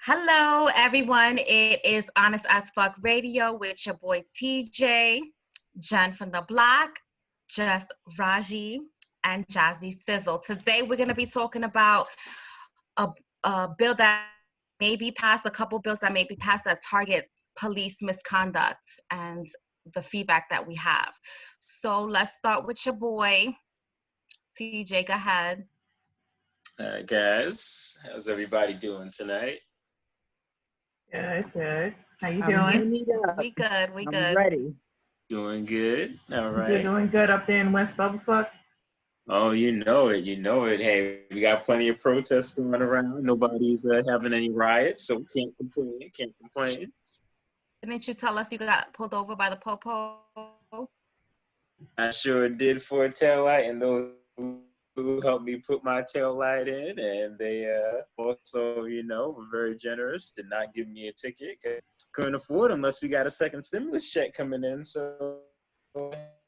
Hello, everyone. It is Honest as Fuck Radio with your boy TJ, Jen from the block, Just Raji, and Jazzy Sizzle. Today, we're going to be talking about a, a bill that may be passed, a couple bills that may be passed that targets police misconduct and the feedback that we have. So let's start with your boy, TJ. Go ahead. All right, guys. How's everybody doing tonight? Good. How you I'm doing? gonna need up. We good. We I'm good. ready. Doing good. All You're right. doing good up there in West Bubblefuck? Oh, you know it. You know it. Hey, we got plenty of protests going around. Nobody's having any riots, so can't complain. Can't complain. Didn't you tell us you got pulled over by the popo? I sure did for a tail light, and those who helped me put my tail light in, and they also, were very generous. Did not give me a ticket because couldn't afford unless we got a second stimulus check coming in. So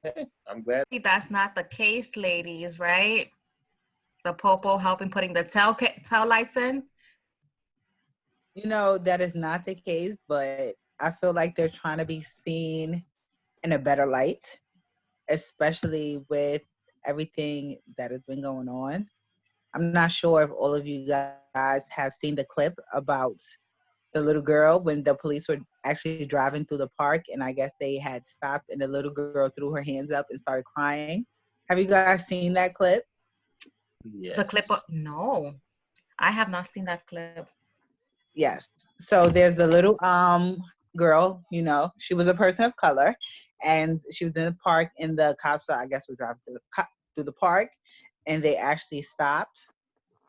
hey, I'm glad. That's not the case, ladies, right? The popo helping putting the tail lights in. You know, that is not the case, but I feel like they're trying to be seen in a better light, especially with everything that has been going on. I'm not sure if all of you guys have seen the clip about the little girl when the police were actually driving through the park, and I guess they had stopped and the little girl threw her hands up and started crying. Have you guys seen that clip? Yes. The clip of, no, I have not seen that clip. Yes. So there's the little girl, you know, she was a person of color, and she was in the park, and the cops, I guess, were driving through the park, and they actually stopped.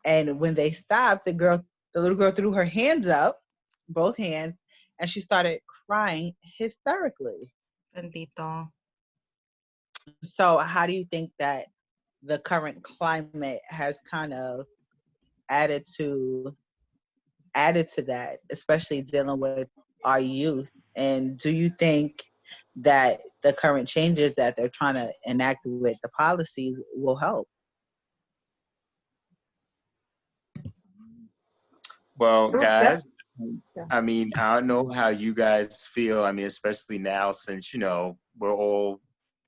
And when they stopped, the little girl threw her hands up, both hands, and she started crying hysterically. Bendito. So how do you think that the current climate has kind of added to that, especially dealing with our youth? And do you think that the current changes that they're trying to enact with the policies will help? Well, guys, Yeah. I mean, I don't know how you guys feel. I mean, especially now since, we're all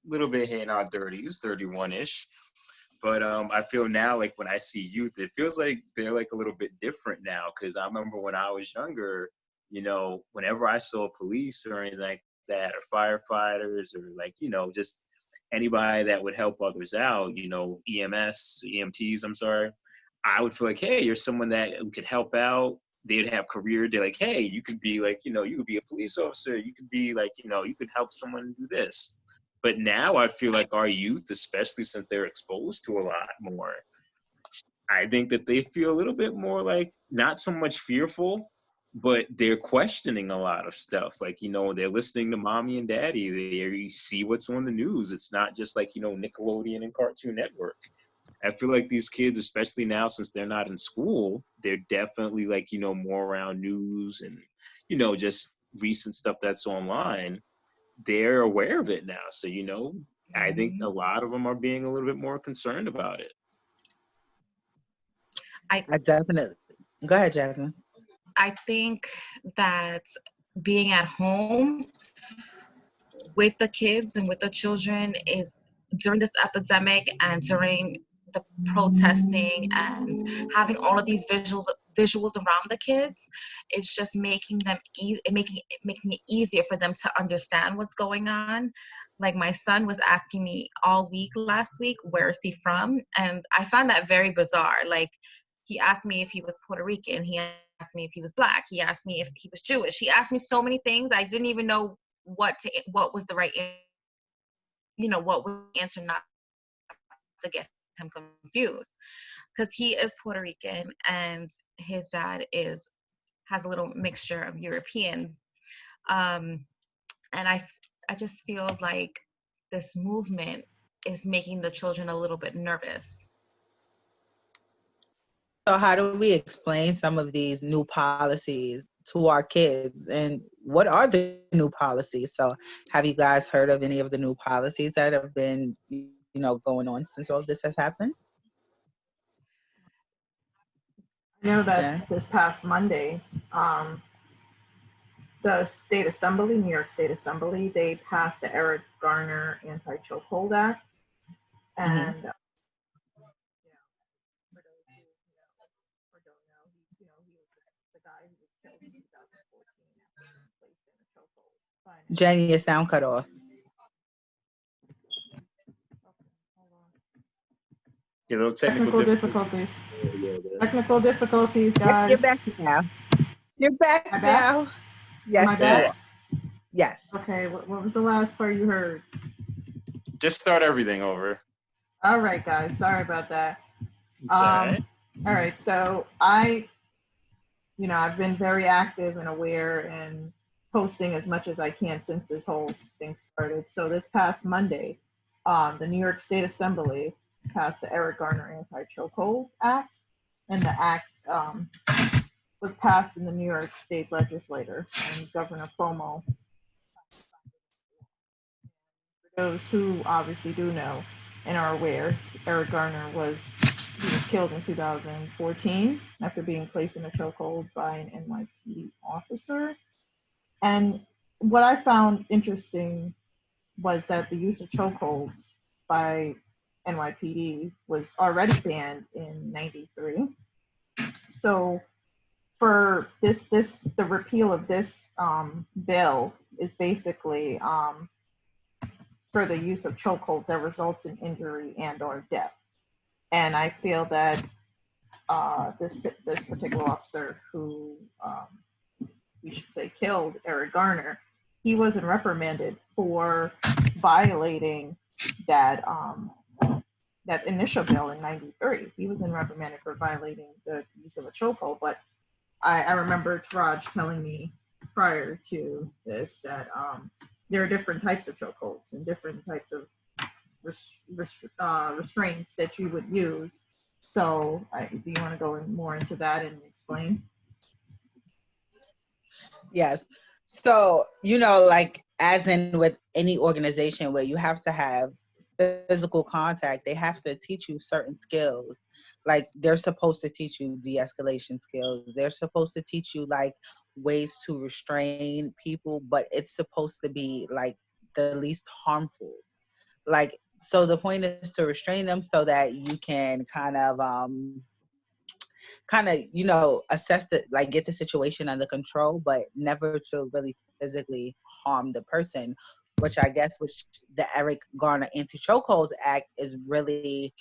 a little bit hitting our 30s, 31-ish. But I feel now like when I see youth, it feels like they're like a little bit different now. Because I remember when I was younger, whenever I saw police or anything like that, or firefighters, or like, just anybody that would help others out, EMS, EMTs, I'm sorry, I would feel like, hey, you're someone that could help out. They'd have career. They're like, hey, you could be like, you could be a police officer. You could be like, you could help someone do this. But now I feel like our youth, especially since they're exposed to a lot more, I think that they feel a little bit more like not so much fearful, but they're questioning a lot of stuff. Like, they're listening to mommy and daddy. They see what's on the news. It's not just like, Nickelodeon and Cartoon Network. I feel like these kids, especially now since they're not in school, they're definitely like, more around news and, just recent stuff that's online. They're aware of it now. So, I think a lot of them are being a little bit more concerned about it. I definitely. Go ahead, Jasmine. I think that being at home with the kids and with the children is during this epidemic and during the protesting and having all of these visuals around the kids, it's just making them making it easier for them to understand what's going on. Like my son was asking me all week last week, where is he from? And I found that very bizarre. Like he asked me if he was Puerto Rican, he asked me if he was black, he asked me if he was Jewish, he asked me so many things. I didn't even know what was the right, what was the answer, not to get him confused, because he is Puerto Rican and his dad has a little mixture of European, and I just feel like this movement is making the children a little bit nervous. So how do we explain some of these new policies to our kids, and what are the new policies? So have you guys heard of any of the new policies that have been, going on since all this has happened? I know that Yeah. this past Monday, the state assembly, New York State Assembly, they passed the Eric Garner Anti-Chokehold Act. And, you know, for those who, or don't know, he was the guy who was killed in 2014 after being placed in a chokehold by an Jen, your sound cut off. Okay, hold on. Yeah, little Technical difficulties. Technical difficulties, You're guys. back now. You're back Am I back? now. Yes, Am I you back? are. Yes. Okay, what was the last part you heard? Just start everything over. All right, guys, sorry about that. It's all right. All right, so I've been very active and aware and posting as much as I can since this whole thing started. So this past Monday, the New York State Assembly passed the Eric Garner Anti-Chokehold Act, and the act was passed in the New York State Legislature, and Governor Cuomo. For those who obviously do know and are aware, Eric Garner was killed in 2014 after being placed in a chokehold by an NYPD officer. And what I found interesting was that the use of chokeholds by NYPD was already banned in '93. So for the repeal of this bill is basically for the use of chokeholds that results in injury and or death. And I feel that this particular officer who we should say killed Eric Garner, he wasn't reprimanded for violating that that initial bill in '93. He wasn't reprimanded for violating the use of a chokehold. But I remember Raj telling me prior to this that there are different types of chokeholds and different types of restraints that you would use. So do you want to go more into that and explain? Yes. So, like as in with any organization where you have to have physical contact, they have to teach you certain skills. Like they're supposed to teach you de-escalation skills. They're supposed to teach you like ways to restrain people, but it's supposed to be like the least harmful. Like, so the point is to restrain them so that you can assess the, like, get the situation under control, but never to really physically harm the person, which the Eric Garner Anti-Chokeholds Act is really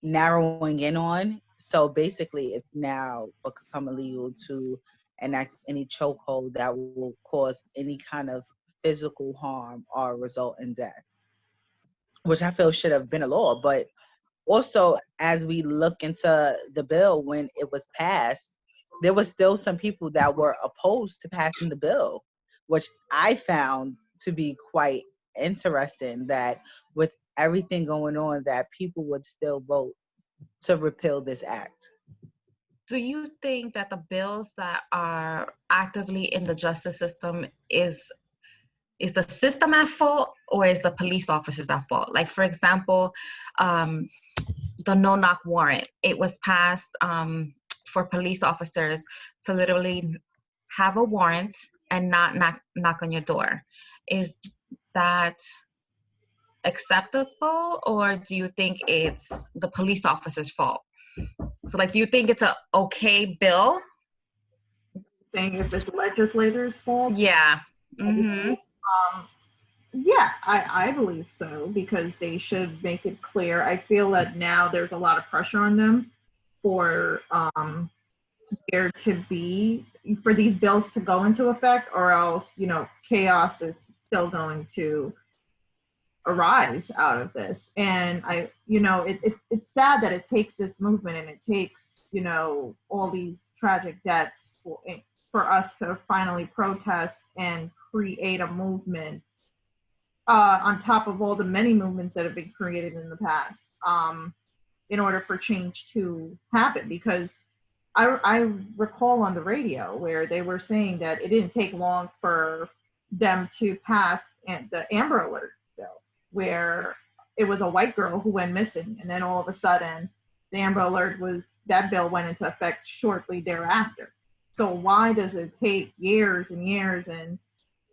narrowing in on. So basically it's now become illegal to enact any chokehold that will cause any kind of physical harm or result in death, which I feel should have been a law. But also, as we look into the bill when it was passed, there was still some people that were opposed to passing the bill, which I found to be quite interesting, that with everything going on, that people would still vote to repeal this act. Do you think that the bills that are actively in the justice system is the system at fault, or is the police officers at fault? Like, for example, the no-knock warrant. It was passed for police officers to literally have a warrant and not knock on your door. Is that acceptable, or do you think it's the police officer's fault? So, like, do you think it's a okay bill? Saying if it's legislators' fault? Yeah. Mm-hmm. Yeah, I believe so, because they should make it clear. I feel that now there's a lot of pressure on them for there to be, for these bills to go into effect, or else, chaos is still going to arise out of this. And it's sad that it takes this movement and it takes, all these tragic deaths for us to finally protest and create a movement on top of all the many movements that have been created in the past, in order for change to happen. Because I recall on the radio where they were saying that it didn't take long for them to pass the Amber Alert bill, where it was a white girl who went missing, and then all of a sudden the Amber Alert that bill went into effect shortly thereafter. So why does it take years and years and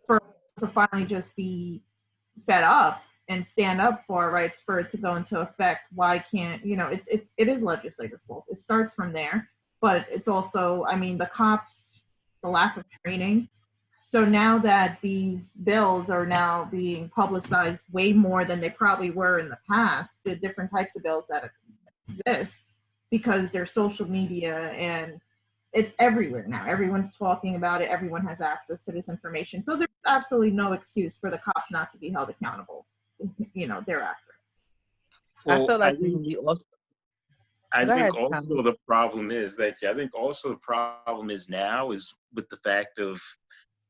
to finally just be fed up and stand up for our rights for it to go into effect? Why can't, it is legislators' fault. It starts from there, but it's also, I mean, the cops, the lack of training. So now that these bills are now being publicized way more than they probably were in the past, the different types of bills that exist, because there's social media and it's everywhere now. Everyone's talking about it. Everyone has access to this information. So there's absolutely no excuse for the cops not to be held accountable, thereafter. Well, I feel like we also. I Go think ahead, also Tommy. the problem is that I think also the problem is now is with the fact of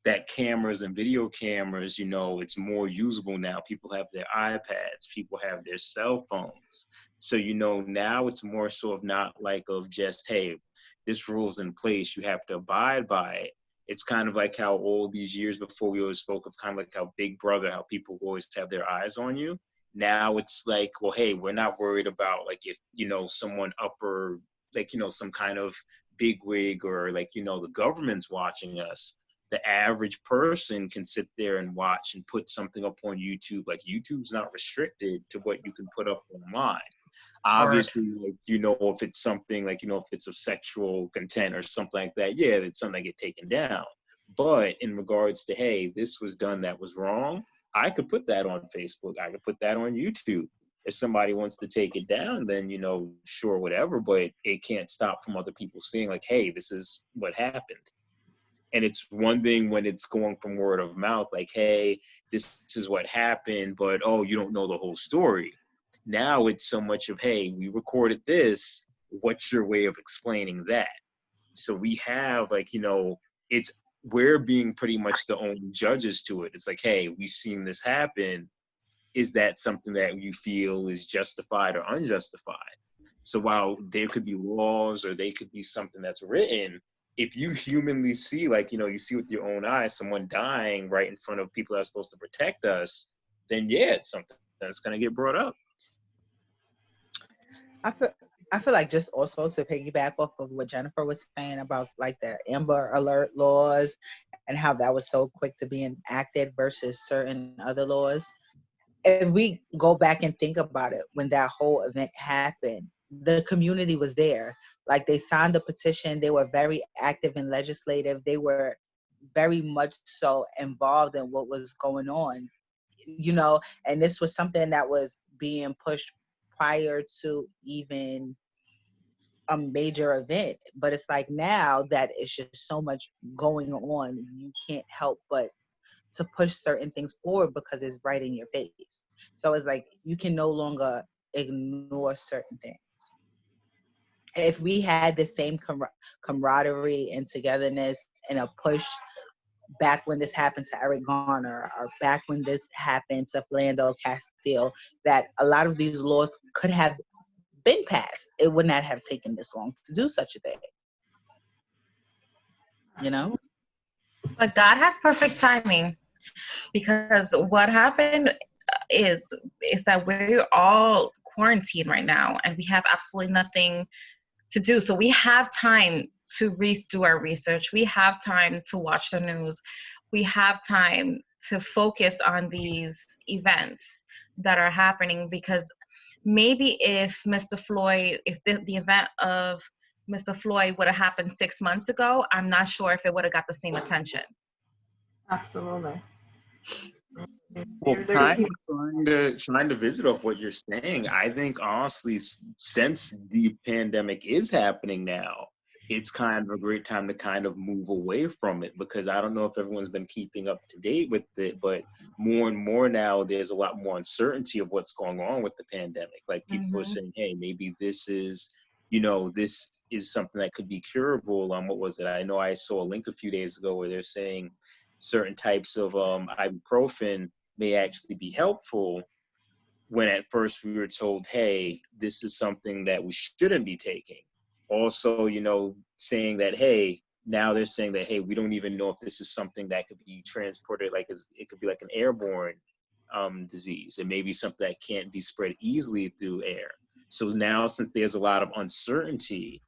that cameras and video cameras, it's more usable now. People have their iPads, people have their cell phones. So, now it's more so of not like of just, hey, this rule's in place, you have to abide by it. It's kind of like how all these years before we always spoke of kind of like how Big Brother, how people always have their eyes on you. Now it's like, well, hey, we're not worried about like if, someone upper, like, some kind of bigwig or like, the government's watching us. The average person can sit there and watch and put something up on YouTube. Like YouTube's not restricted to what you can put up online. Obviously, like, if it's something like, if it's of sexual content or something like that, yeah, it's something that get taken down. But in regards to, hey, this was done that was wrong, I could put that on Facebook. I could put that on YouTube. If somebody wants to take it down, then, sure, whatever, but it can't stop from other people seeing like, hey, this is what happened. And it's one thing when it's going from word of mouth, like, hey, this is what happened, but, oh, you don't know the whole story. Now it's so much of, hey, we recorded this. What's your way of explaining that? So we have like, we're being pretty much the only judges to it. It's like, hey, we've seen this happen. Is that something that you feel is justified or unjustified? So while there could be laws or they could be something that's written, if you humanly see, like, you see with your own eyes someone dying right in front of people that are supposed to protect us, then yeah, it's something that's going to get brought up. I feel like just also to piggyback off of what Jennifer was saying about like the Amber Alert laws and how that was so quick to be enacted versus certain other laws. If we go back and think about it, when that whole event happened, the community was there. Like they signed the petition. They were very active and legislative. They were very much so involved in what was going on, and this was something that was being pushed prior to even a major event. But it's like now that it's just so much going on, you can't help but to push certain things forward because it's right in your face. So it's like you can no longer ignore certain things. If we had the same camaraderie and togetherness and a push back when this happened to Eric Garner or back when this happened to Philando Castile, that a lot of these laws could have been passed. It would not have taken this long to do such a thing. But God has perfect timing, because what happened is that we're all quarantined right now and we have absolutely nothing to do. So we have time to do our research. We have time to watch the news. We have time to focus on these events that are happening, because maybe if Mr. Floyd, if the event of Mr. Floyd would have happened 6 months ago, I'm not sure if it would have got the same attention. Absolutely. Well, trying to visit off what you're saying, I think honestly, since the pandemic is happening now, it's kind of a great time to kind of move away from it, because I don't know if everyone's been keeping up to date with it, but more and more now, there's a lot more uncertainty of what's going on with the pandemic. Like people are saying, hey, maybe this is, this is something that could be curable. What was it? I know I saw a link a few days ago where they're saying certain types of ibuprofen may actually be helpful, when at first we were told, hey, this is something that we shouldn't be taking. Also, saying that, hey, now they're saying that, hey, we don't even know if this is something that could be transported, like it could be like an airborne disease. It may be something that can't be spread easily through air. So now, since there's a lot of uncertainty,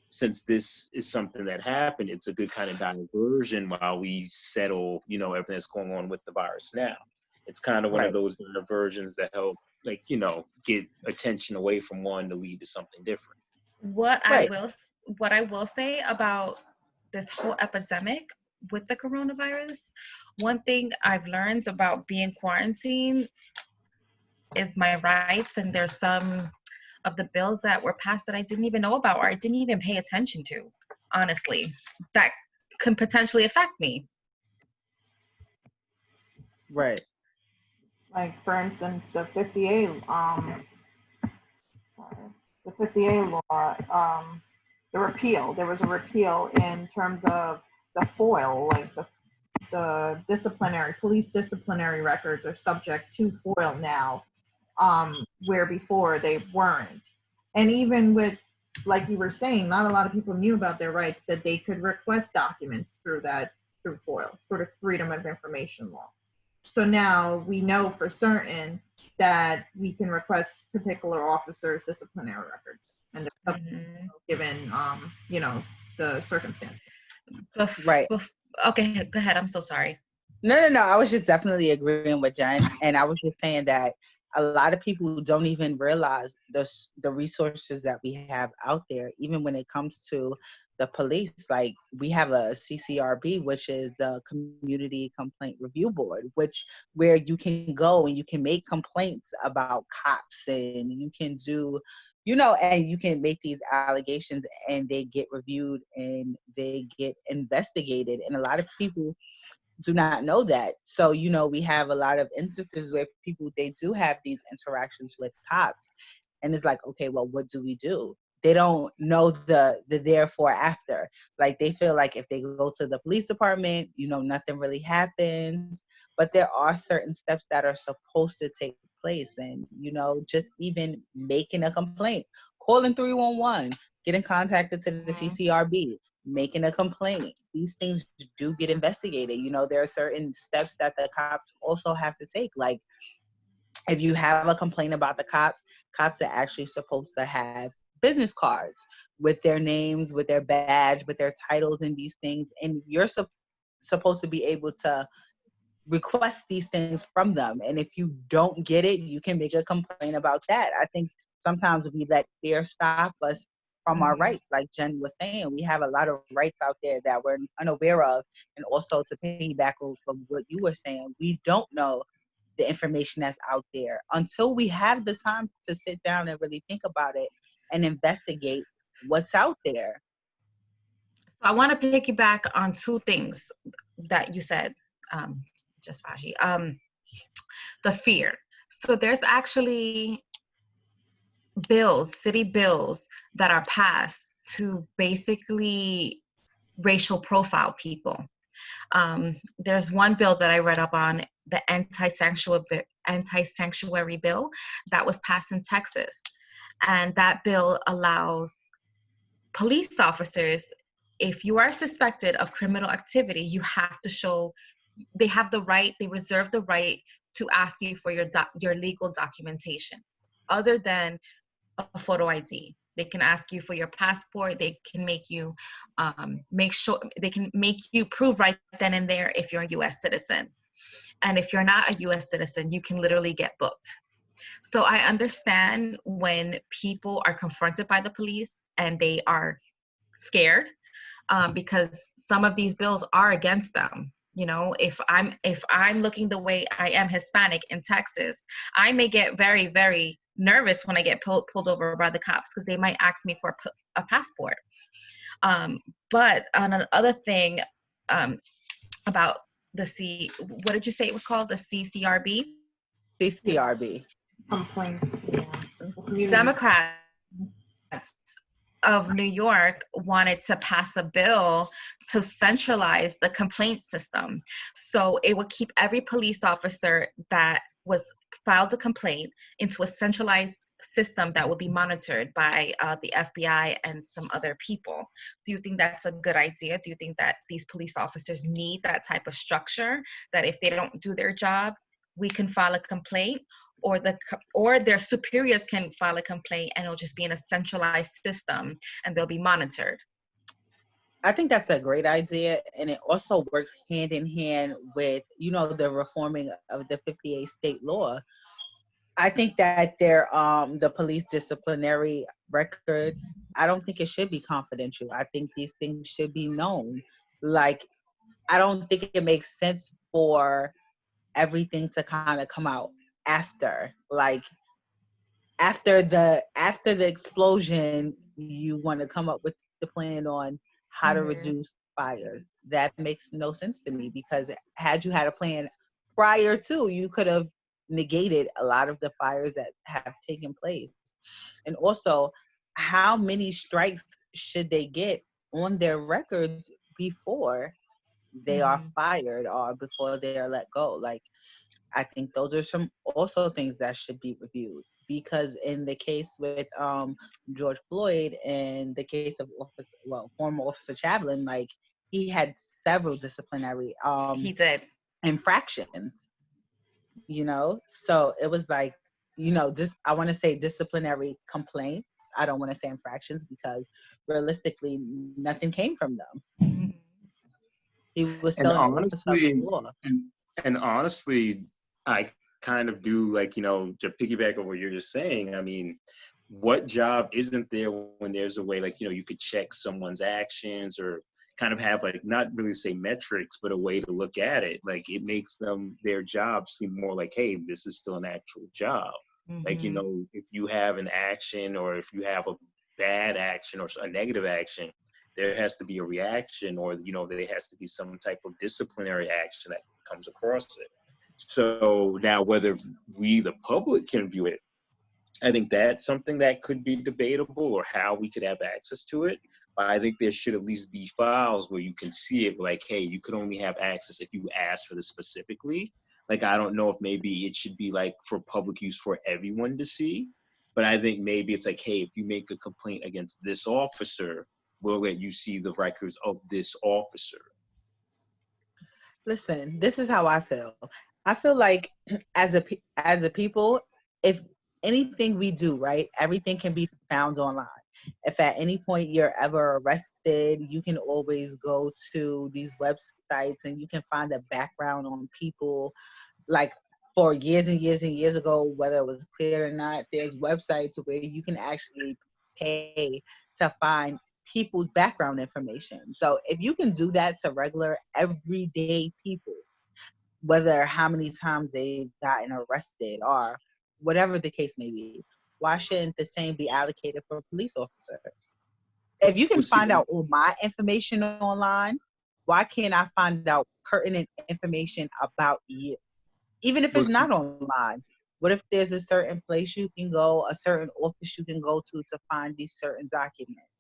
since this is something that happened, it's a good kind of diversion while we settle, everything that's going on with the virus now. It's kind of one of Right. those diversions that help, get attention away from one to lead to something different. What I Right. will what I will say about this whole epidemic with the coronavirus, one thing I've learned about being quarantined is my rights, and there's some of the bills that were passed that I didn't even know about or I didn't even pay attention to, honestly, that can potentially affect me. Right. Like for instance, the 50A, sorry, the 50A law, the repeal. There was a repeal in terms of the FOIL, like the police disciplinary records are subject to FOIL now, where before they weren't. And even with, like you were saying, not a lot of people knew about their rights, that they could request documents through FOIL, for the Freedom of Information Law. So now we know for certain that we can request particular officers' disciplinary records, and given the circumstances. Right. Okay, go ahead. I'm so sorry. No. I was just definitely agreeing with Jen, and I was just saying that a lot of people don't even realize the resources that we have out there, even when it comes to the police. Like, we have a CCRB, which is the Community Complaint Review Board, where you can go and you can make complaints about cops, and you can do, and you can make these allegations, and they get reviewed and they get investigated. And a lot of people do not know that. So, we have a lot of instances where people, they do have these interactions with cops, and it's like, okay, well, what do we do? They don't know the therefore after. Like, they feel like if they go to the police department, nothing really happens. But there are certain steps that are supposed to take place. And, just even making a complaint, calling 311, getting contacted to the CCRB, making a complaint. These things do get investigated. There are certain steps that the cops also have to take. Like, if you have a complaint about the cops are actually supposed to have business cards with their names, with their badge, with their titles and these things. And you're supposed to be able to request these things from them. And if you don't get it, you can make a complaint about that. I think sometimes we let fear stop us from our rights. Like Jen was saying, we have a lot of rights out there that we're unaware of. And also, to piggyback from what you were saying, we don't know the information that's out there until we have the time to sit down and really think about it and investigate what's out there. So I want to piggyback on two things that you said, just Fashi. The fear. So there's actually city bills that are passed to basically racial profile people. There's one bill that I read up on, the anti-sanctuary bill that was passed in Texas. And that bill allows police officers, if you are suspected of criminal activity, you have to show, they reserve the right to ask you for your legal documentation, other than a photo ID. They can ask you for your passport. They can make you prove right then and there if you're a U.S. citizen. And if you're not a U.S. citizen, you can literally get booked. So I understand when people are confronted by the police and they are scared, because some of these bills are against them. If I'm looking the way I am, Hispanic in Texas, I may get very, very nervous when I get pulled over by the cops, because they might ask me for a passport. But on another thing, about what did you say it was called? The CCRB? CCRB. Complaint. Yeah. Democrats of New York wanted to pass a bill to centralize the complaint system. So it would keep every police officer that was filed a complaint into a centralized system that would be monitored by the FBI and some other people. Do you think that's a good idea? Do you think that these police officers need that type of structure, that if they don't do their job, we can file a complaint? or their superiors can file a complaint, and it'll just be in a centralized system and they'll be monitored. I think that's a great idea, and it also works hand in hand with, the reforming of the 58 state law. I think that the police disciplinary records, I don't think it should be confidential. I think these things should be known. Like, I don't think it makes sense for everything to kind of come out after. Like, after the explosion, you want to come up with the plan on how to reduce fires. That makes no sense to me, because had you had a plan prior to, you could have negated a lot of the fires that have taken place. And also, how many strikes should they get on their records before they are fired or before they are let go? Like, I think those are some also things that should be reviewed, because in the case with George Floyd and the case of former Officer Chaplin, like, he had several disciplinary He did. infractions, so it was like, I want to say disciplinary complaints. I don't want to say infractions, because realistically nothing came from them. He was And still an officer of the honestly, law. and honestly, I kind of do, like, to piggyback on what you're just saying. I mean, what job isn't there when there's a way, like, you could check someone's actions, or kind of have, like, not really say metrics, but a way to look at it. Like, it makes their job seem more like, hey, this is still an actual job. Like, if you have an action, or if you have a bad action or a negative action, there has to be a reaction, or there has to be some type of disciplinary action that comes across it. So now, whether we, the public, can view it, I think that's something that could be debatable, or how we could have access to it. But I think there should at least be files where you can see it, like, hey, you could only have access if you ask for this specifically. Like, I don't know if maybe it should be like for public use for everyone to see, but I think maybe it's like, hey, if you make a complaint against this officer, we'll let you see the records of this officer. Listen, this is how I feel. I feel like as a people, if anything we do, right, everything can be found online. If at any point you're ever arrested, you can always go to these websites and you can find a background on people. Like, for years and years and years ago, whether it was clear or not, there's websites where you can actually pay to find people's background information. So if you can do that to regular everyday people, whether how many times they've gotten arrested or whatever the case may be, why shouldn't the same be allocated for police officers? If you can find out all my information online, why can't I find out pertinent information about you? Even if it's not online, what if there's a certain place you can go, a certain office you can go to find these certain documents?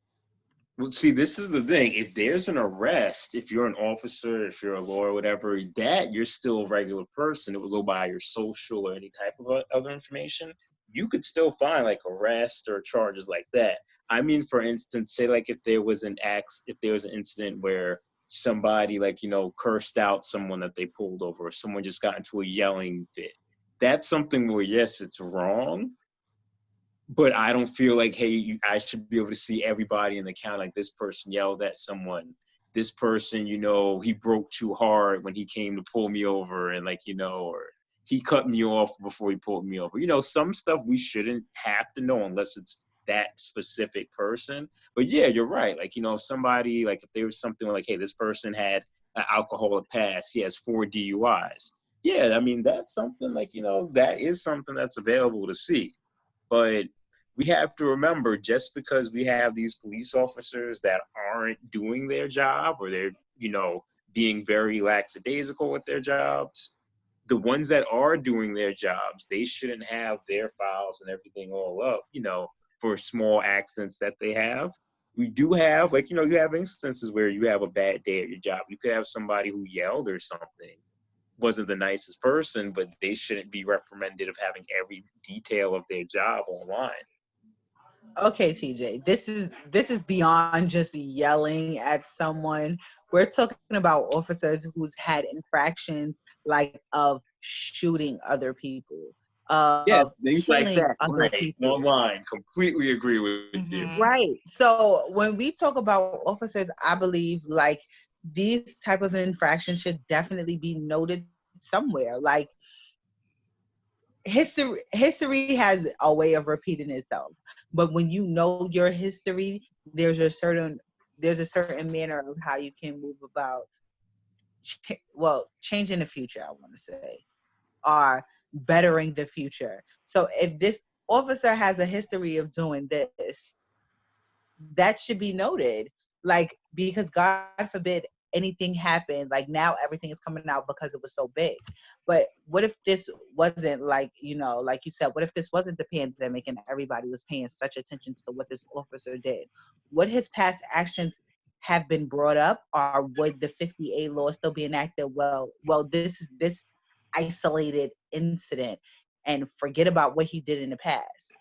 Well, see, this is the thing. If there's an arrest, if you're an officer, if you're a lawyer, whatever, that you're still a regular person. It would go by your social or any type of other information. You could still find, like, arrest or charges like that. I mean, for instance, say, like, if there was an incident where somebody, like, cursed out someone that they pulled over, or someone just got into a yelling fit. That's something where, yes, it's wrong, but I don't feel like, hey, I should be able to see everybody in the county. Like, this person yelled at someone. This person, he broke too hard when he came to pull me over, and, like, or he cut me off before he pulled me over. Some stuff we shouldn't have to know unless it's that specific person. But yeah, you're right. Like, if somebody, like, if there was something like, hey, this person had an alcoholic past, he has 4 DUIs. Yeah, I mean, that's something, like, that is something that's available to see. But we have to remember, just because we have these police officers that aren't doing their job, or they're, being very lackadaisical with their jobs, the ones that are doing their jobs, they shouldn't have their files and everything all up, for small accidents that they have. We do have, like, you have instances where you have a bad day at your job. You could have somebody who yelled or something, wasn't the nicest person, but they shouldn't be reprimanded of having every detail of their job online. Okay, TJ, this is beyond just yelling at someone. We're talking about officers who's had infractions, like, of shooting other people. of Yes, things like killing that. other Right. people. Online. Completely agree with you. Mhm. Right. So when we talk about officers, I believe like these type of infractions should definitely be noted somewhere. Like history has a way of repeating itself. But when you know your history, there's a certain manner of how you can move about changing the future, I want to say, or bettering the future. So if this officer has a history of doing this, that should be noted. Like, because God forbid anything happened, like now everything is coming out because it was so big. But what if this wasn't like, like you said, what if this wasn't the pandemic and everybody was paying such attention to what this officer did? Would his past actions have been brought up, or would the 50A law still be enacted? Well, this is this isolated incident and forget about what he did in the past.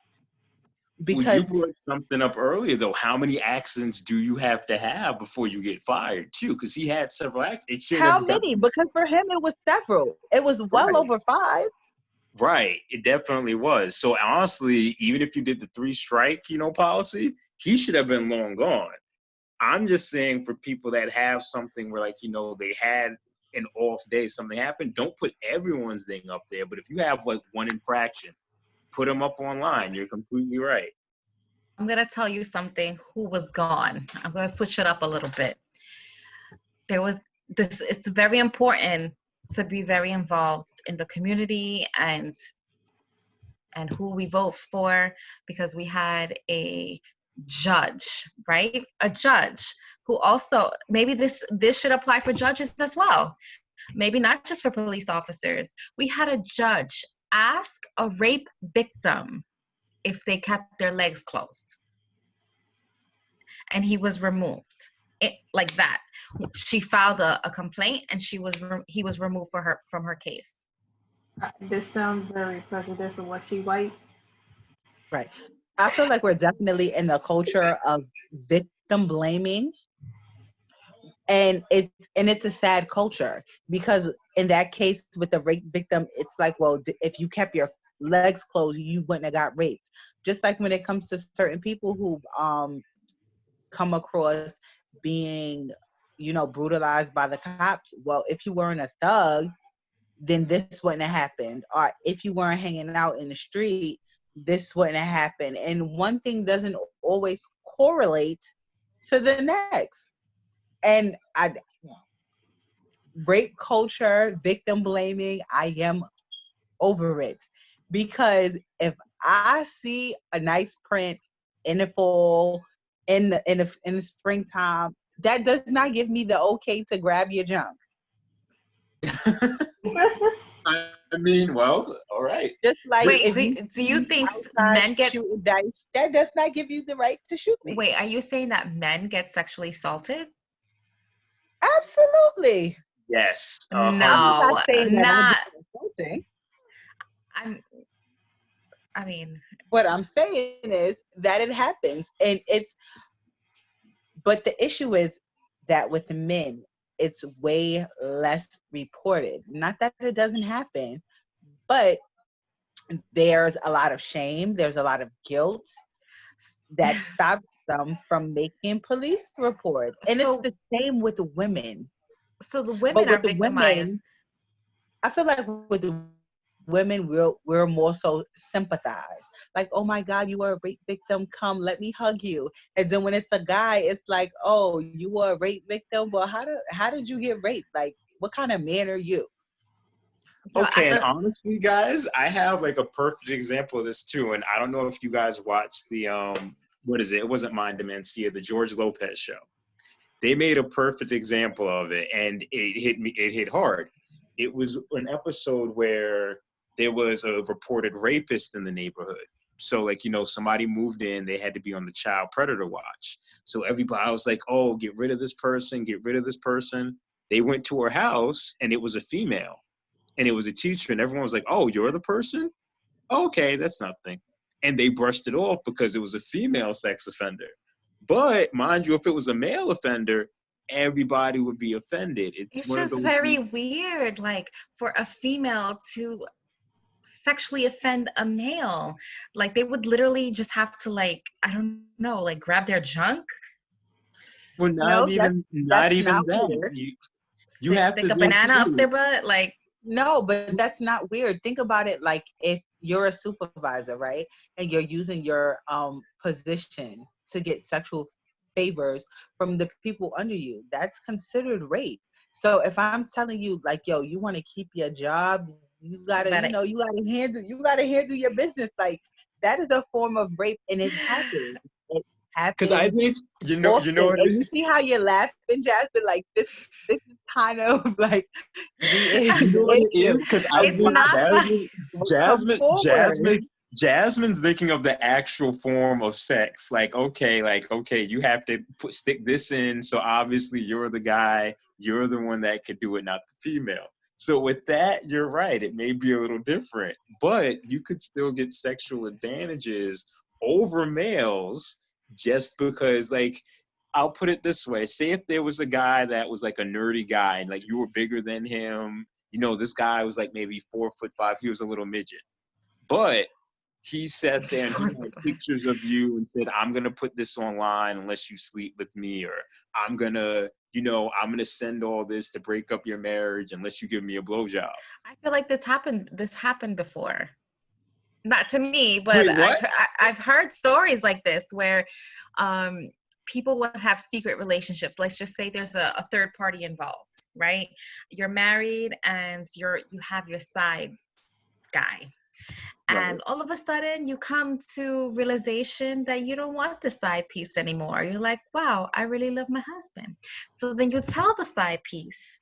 Well, you Because brought something up earlier, though. How many accidents do you have to have before you get fired, too? Because he had several accidents. It shouldn't how have done. many? Because for him, it was several. It was well Right. over 5. Right. It definitely was. So honestly, even if you did the 3-strike, policy, he should have been long gone. I'm just saying for people that have something where, like, they had an off day, something happened, don't put everyone's thing up there. But if you have like one infraction, put them up online. You're completely right. I'm going to tell you something who was gone. I'm going to switch it up a little bit. There was this, it's very important to be very involved in the community and who we vote for, because we had a judge, right? A judge who also, maybe this should apply for judges as well. Maybe not just for police officers. We had a judge ask a rape victim if they kept their legs closed, and he was removed. Like that. She filed a complaint, and he was removed from her case. This sounds very prejudicial. Was she white? Right. I feel like we're definitely in the culture of victim blaming, and it's a sad culture, because in that case with the rape victim, it's like, well, if you kept your legs closed, you wouldn't have got raped. Just like when it comes to certain people who come across being, brutalized by the cops. Well, if you weren't a thug, then this wouldn't have happened. Or if you weren't hanging out in the street, this wouldn't have happened. And one thing doesn't always correlate to the next. And rape culture, victim blaming, I am over it. Because if I see a nice print in the fall, in the springtime, that does not give me the okay to grab your junk. I mean, well, all right. Just like Wait, if you do you see think outside men get, shooting dice, that does not give you the right to shoot me. wait, are you saying that men get sexually assaulted? Absolutely. Yes, I'm 100. not No, saying that I'm not, being insulting. I'm, I mean, What I'm saying is that it happens, and but the issue is that with the men, it's way less reported. Not that it doesn't happen, but there's a lot of shame, there's a lot of guilt that stops them from making police reports. And it's so the same with the women. so the But women are with the victimized. women, I feel like with the women, we're more so sympathize. Like, oh my God, you were a rape victim. Come, let me hug you. And then when it's a guy, it's like, oh, you were a rape victim. Well, how did you get raped? Like, what kind of man are you? Yo, Okay, and honestly, guys, I have like a perfect example of this too. And I don't know if you guys watched the what is it? It wasn't Mind Dementia, the George Lopez show. They made a perfect example of it, and it hit me. It hit hard. It was an episode where there was a reported rapist in the neighborhood. So, like, somebody moved in, they had to be on the child predator watch. So everybody was like, oh, get rid of this person, get rid of this person. They went to her house, and it was a female, and it was a teacher, and everyone was like, oh, you're the person? Okay, that's nothing. And they brushed it off because it was a female sex offender. But mind you, if it was a male offender, everybody would be offended. It's it's one of just those. very weird, like for a female to sexually offend a male. Like they would literally just have to like, I don't know, like grab their junk, Well, No, not that's even not that. weird. You have stick to a think banana up too. their butt. Like, No, but that's not weird. Think about it like if you're a supervisor, right? And you're using your position to get sexual favors from the people under you. That's considered rape. So if I'm telling you like, yo, you want to keep your job, you gotta, better. you gotta handle your business. Like that is a form of rape and it happens. It Because I happens think you know often. what And you see how you're laughing, Jasmine? Like this is kind of like the you know what it issue is? Because I of It's think why not fun. come forward. Jasmine's thinking of the actual form of sex. Like, okay, you have to stick this in. So obviously you're the guy, you're the one that could do it, not the female. So with that, you're right. It may be a little different, but you could still get sexual advantages over males just because, like, I'll put it this way. Say if there was a guy that was like a nerdy guy and like you were bigger than him, you know, this guy was like maybe 4'5", he was a little midget. But he sat there and he had pictures of you and said, I'm gonna put this online unless you sleep with me, or I'm gonna send all this to break up your marriage unless you give me a blowjob. I feel like this happened before. Not to me, but Wait, what? I've heard stories like this where um, people would have secret relationships. Let's just say there's a third party involved, right? You're married and you have your side guy. Right. And all of a sudden you come to realization that you don't want the side piece anymore. You're like, wow, I really love my husband. So then you tell the side piece,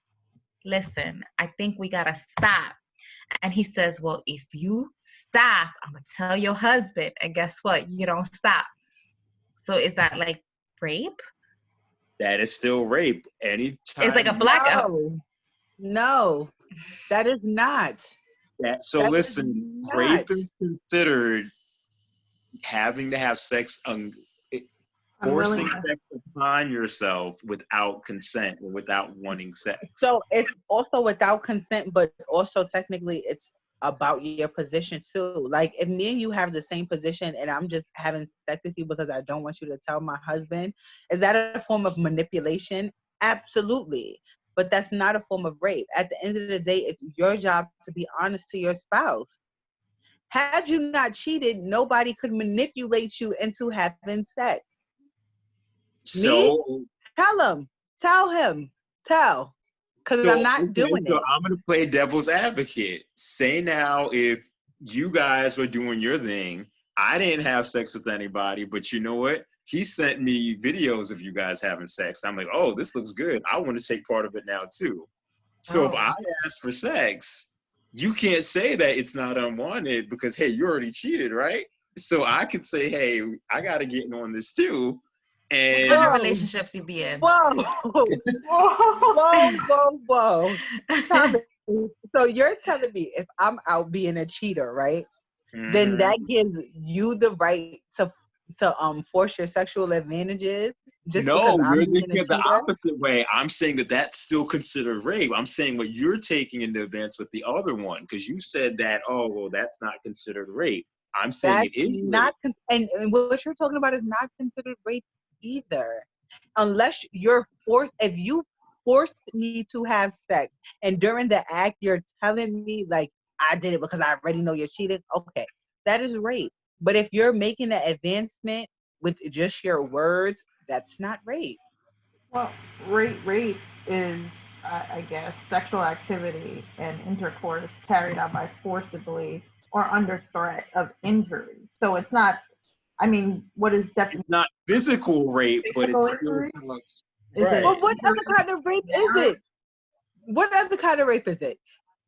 listen, I think we gotta stop. And he says, well, if you stop, I'm going to tell your husband. And guess what? You don't stop. So is that like rape? That is still rape. It's like a Anytime black. No, that is not. so That is listen, rape not. is considered having to have sex forcing Unwillingness. sex upon yourself without consent or without wanting sex. So it's also without consent, but also technically it's about your position too. Like if me and you have the same position and I'm just having sex with you because I don't want you to tell my husband, is that a form of manipulation? Absolutely. But that's not a form of rape. At the end of the day, it's your job to be honest to your spouse. Had you not cheated, nobody could manipulate you into having sex. Me? So, Tell him, because I'm not doing so it. I'm gonna play devil's advocate. Say now, if you guys were doing your thing, I didn't have sex with anybody, but you know what? He sent me videos of you guys having sex. I'm like, oh, this looks good. I want to take part of it now too. So if Oh. I ask for sex, you can't say that it's not unwanted because hey, you already cheated, right? So I could say, hey, I gotta get in on this too. What And kind of relationships you be in? Whoa, whoa. Stop it. So you're telling me if I'm out being a cheater, right? Then that gives you the right to force your sexual advantages just because no, I'm you're being thinking a it the cheater? opposite way. I'm saying that that's still considered rape. I'm saying what you're taking into advance with the other one because you said that, oh, well, that's not considered rape. I'm saying That's it is rape. not and what you're talking about is not considered rape either. Unless you're forced if you forced me to have sex and during the act you're telling me like I did it because I already know you're cheating, okay. That is rape. But if you're making an advancement with just your words, that's not rape. Well, rape is, I guess, sexual activity and intercourse carried out by forcibly or under threat of injury. So it's not. I mean, what is definitely It's not physical rape, but physical it's still injury? counts. Is it? But what other kind of rape is it? What other kind of rape is it?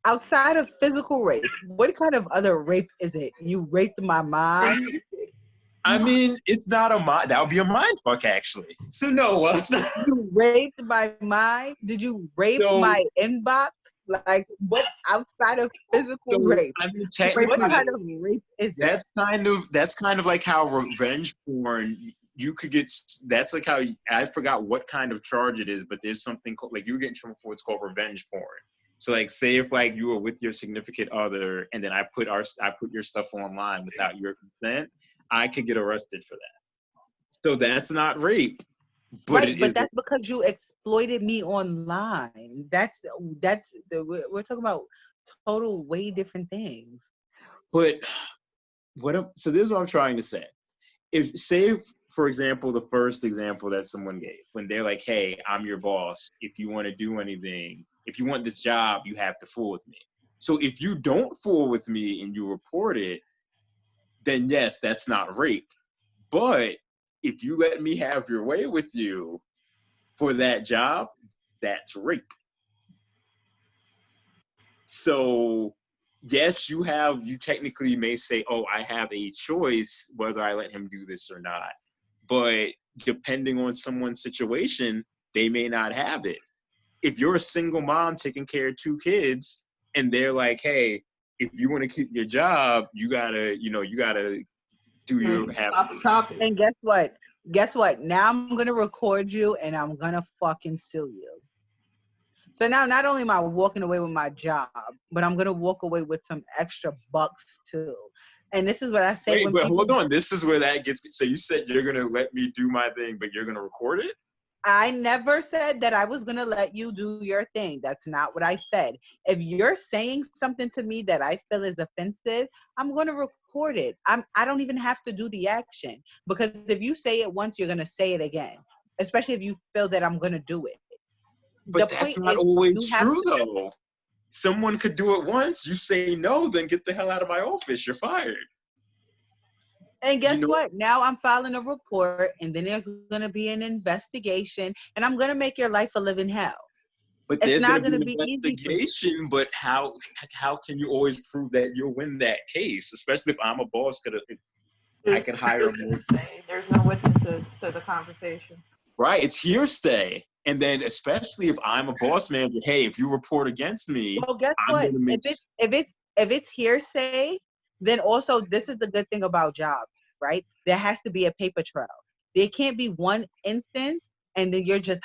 Outside of physical rape, what kind of other rape is it? You raped my mind? I mean, it's not a mind. That would be a mind fuck, actually. So no, well, it's not. You raped my mind? Did you rape So, my inbox? Like what outside of physical rape? I mean, What technically, kind of rape is it? that's kind of like how revenge porn. You could get. That's like how I forgot what kind of charge it is, but there's something called, like you get in trouble for. It's called revenge porn. So like, say if like you were with your significant other, and then I put your stuff online without your consent, I could get arrested for that. So that's not rape, but Right, it but is. that's because you exploited me online. We're talking about total way different things. But so this is what I'm trying to say. If say for example, the first example that someone gave, when they're like, hey, I'm your boss, if you want to do anything, if you want this job, you have to fool with me. So if you don't fool with me and you report it, then yes, that's not rape. But if you let me have your way with you for that job, that's rape. So yes, you technically may say, oh, I have a choice whether I let him do this or not. But depending on someone's situation, they may not have it. If you're a single mom taking care of 2 kids and they're like, hey, if you want to keep your job, you gotta do your Stop the topic. And guess what? Guess what? Now I'm gonna record you and I'm gonna fucking sue you. So now not only am I walking away with my job, but I'm gonna walk away with some extra bucks too. And this is what I say Wait, when but people. hold on. This is where that gets. So you said you're gonna let me do my thing, but you're gonna record it? I never said that I was going to let you do your thing. That's not what I said. If you're saying something to me that I feel is offensive, I'm going to record it. I don't even have to do the action, because if you say it once, you're going to say it again, especially if you feel that I'm going to do it. But that's not always true, though. Someone could do it once. You say no, then get the hell out of my office. You're fired. And guess what? Now I'm filing a report, and then there's going to be an investigation, and I'm going to make your life a living hell. But It's there's not going to going be to an investigation. But how can you always prove that you'll win that case? Especially if I'm a boss, I can hire. There's no witnesses to the conversation. Right, it's hearsay. And then especially if I'm a boss manager, hey, if you report against me, well, guess I'm what? gonna make If it's hearsay, then also this is the good thing about jobs, right? There has to be a paper trail. There can't be one instance and then you're just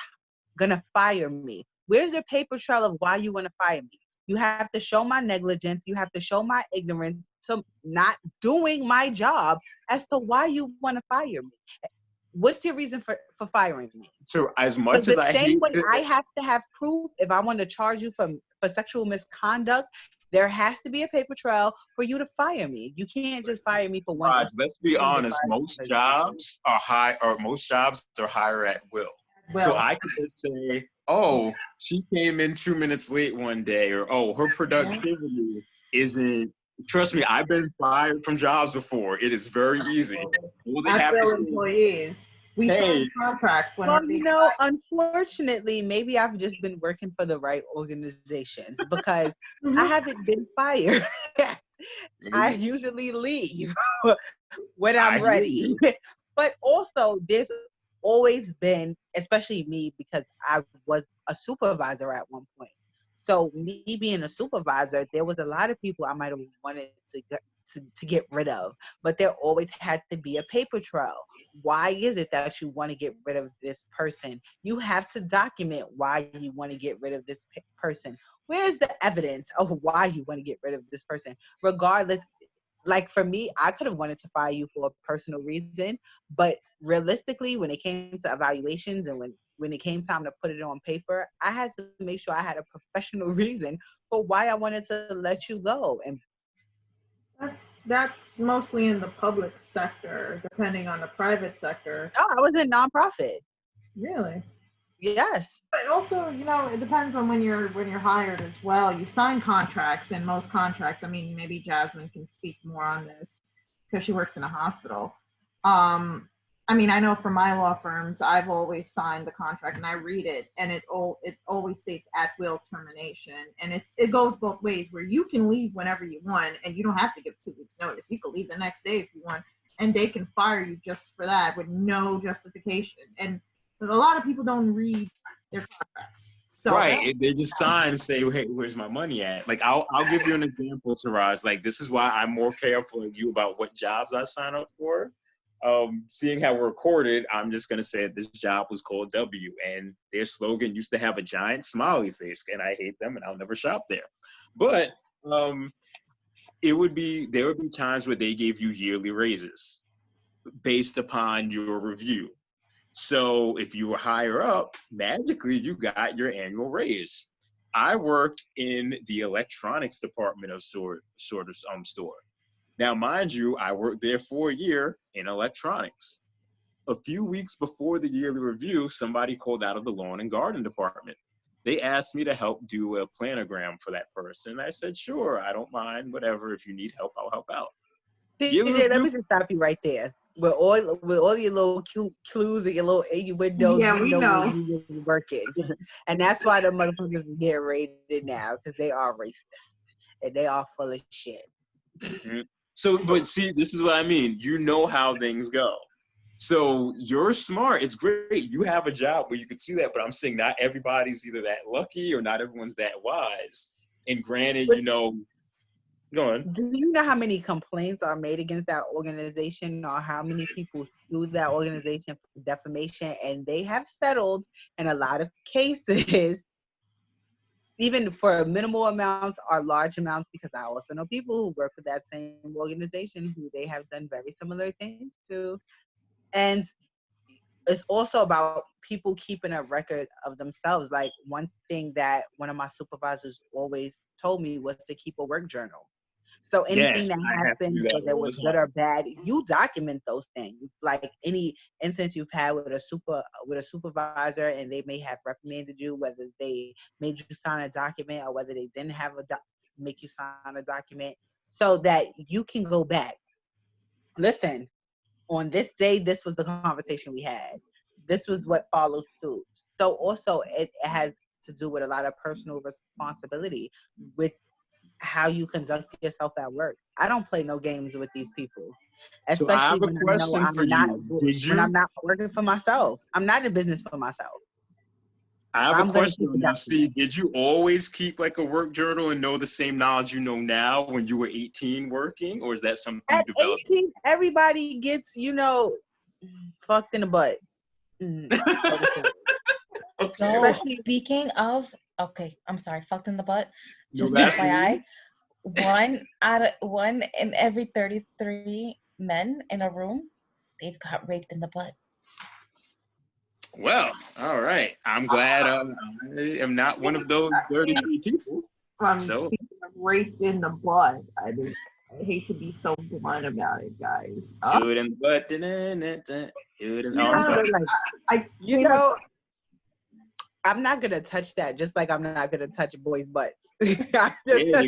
gonna fire me. Where's the paper trail of why you want to fire me? You have to show my negligence. You have to show my ignorance to not doing my job as to why you want to fire me. What's your reason for firing me? So as much as I hate same way I have to have proof if I want to charge you for sexual misconduct, there has to be a paper trail for you to fire me. You can't just fire me for one. Raj, let's be honest. Most jobs are hire at will. So I could just say, oh, she came in 2 minutes late one day, or oh, her productivity isn't. Trust me, I've been fired from jobs before. It is very easy. All they have to say, employees. We sign contracts when unfortunately, maybe I've just been working for the right organization, because I haven't been fired. I usually leave when I'm ready. But also, there's always been, especially me, because I was a supervisor at one point. So me being a supervisor, there was a lot of people I might have wanted to get rid of, but there always had to be a paper trail. Why is it that you want to get rid of this person? You have to document why you want to get rid of this person. Where's the evidence of why you want to get rid of this person? Regardless, like for me, I could have wanted to fire you for a personal reason, but realistically, when it came to evaluations and when it came time to put it on paper, I had to make sure I had a professional reason for why I wanted to let you go. And that's mostly in the public sector. Depending on the private sector. No, I was in nonprofit. Really? Yes. But also, it depends on when you're hired as well. You sign contracts, and most contracts, I mean, maybe Jasmine can speak more on this because she works in a hospital. I mean, I know for my law firms, I've always signed the contract and I read it, and it always states at will termination, and it goes both ways, where you can leave whenever you want and you don't have to give 2 weeks notice. You can leave the next day if you want, and they can fire you just for that with no justification. And a lot of people don't read their contracts. So right, they just sign and say, "Hey, where's my money at?" Like, I'll give you an example, Siraj. Like, this is why I'm more careful of you about what jobs I sign up for. seeing how we're recorded, I'm just gonna say that this job was called W, and their slogan used to have a giant smiley face, and I hate them, and I'll never shop there. But there would be times where they gave you yearly raises based upon your review. So if you were higher up, magically you got your annual raise. I worked in the electronics department of store. Now, mind you, I worked there for a year in electronics. A few weeks before the yearly review, somebody called out of the lawn and garden department. They asked me to help do a planogram for that person. I said, sure, I don't mind, whatever. If you need help, I'll help out. DJ, let me just stop you right there. With all your little clues and your little windows, Yeah, we know. where you were working. And that's why the motherfuckers get raided now, because they are racist. And they are full of shit. Mm-hmm. So, but see, this is what I mean. You know how things go. So you're smart. It's great. You have a job where you can see that, but I'm saying not everybody's either that lucky or not everyone's that wise. And granted, go on. Do you know how many complaints are made against that organization, or how many people sue that organization for defamation? And they have settled in a lot of cases, even for minimal amounts or large amounts, because I also know people who work for that same organization who they have done very similar things to. And it's also about people keeping a record of themselves. Like, one thing that one of my supervisors always told me was to keep a work journal. So anything that happened, whether it was good or bad, you document those things. Like any instance you've had with a supervisor, and they may have reprimanded you, whether they made you sign a document or whether they didn't have make you sign a document, so that you can go back. Listen, on this day, this was the conversation we had. This was what followed suit. So also it has to do with a lot of personal responsibility with how you conduct yourself at work. I don't play no games with these people, especially when I know when I'm not working for myself. I'm not in business for myself. I have a question. Now, see, did you always keep like a work journal and know the same knowledge you know now when you were 18 working, or is that something at you developed? 18? Everybody gets, fucked in the butt. Okay. So speaking of, I'm sorry, fucked in the butt. Just FYI, one in every 33 men in a room, they've got raped in the butt. Well, all right. I'm glad I am not one of those 33 people. Speaking of raped in the butt, I hate to be so blunt about it, guys. Do it in the butt. I'm not gonna touch that, just like I'm not gonna touch boys' butts. There you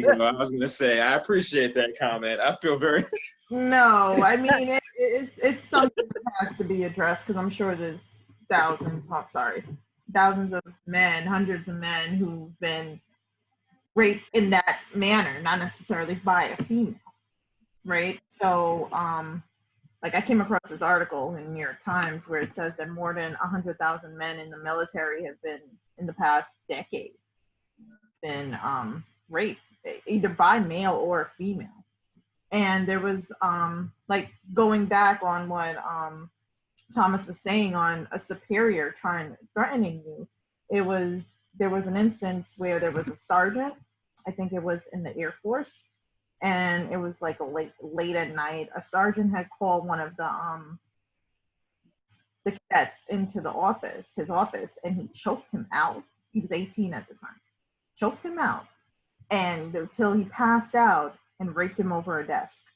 go. I was gonna say, I appreciate that comment. I feel very. No, I mean it's something that has to be addressed, because I'm sure there's thousands of men, hundreds of men who've been raped in that manner, not necessarily by a female, right? So, like I came across this article in New York Times where it says that more than 100,000 men in the military have been, in the past decade, been raped, either by male or female. And there was, like, going back on what Thomas was saying on a superior threatening you, there was an instance where there was a sergeant, I think it was in the Air Force, and it was like late at night. A sergeant had called one of the cadets into his office, and he choked him out. He was 18 at the time. Choked him out, and until he passed out, and raped him over a desk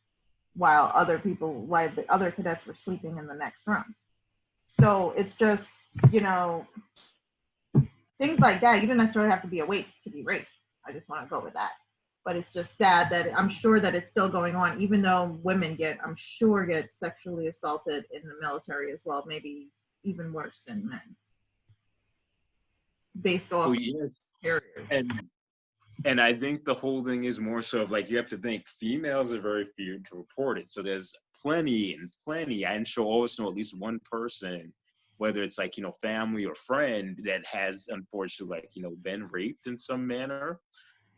while the other cadets were sleeping in the next room. So it's just, things like that. You don't necessarily have to be awake to be raped. I just want to go with that. But it's just sad that I'm sure that it's still going on, even though women get sexually assaulted in the military as well, maybe even worse than men. Based off And I think the whole thing is more so of like, you have to think females are very feared to report it. So there's plenty. I'm sure always know at least one person, whether it's like, family or friend, that has unfortunately been raped in some manner.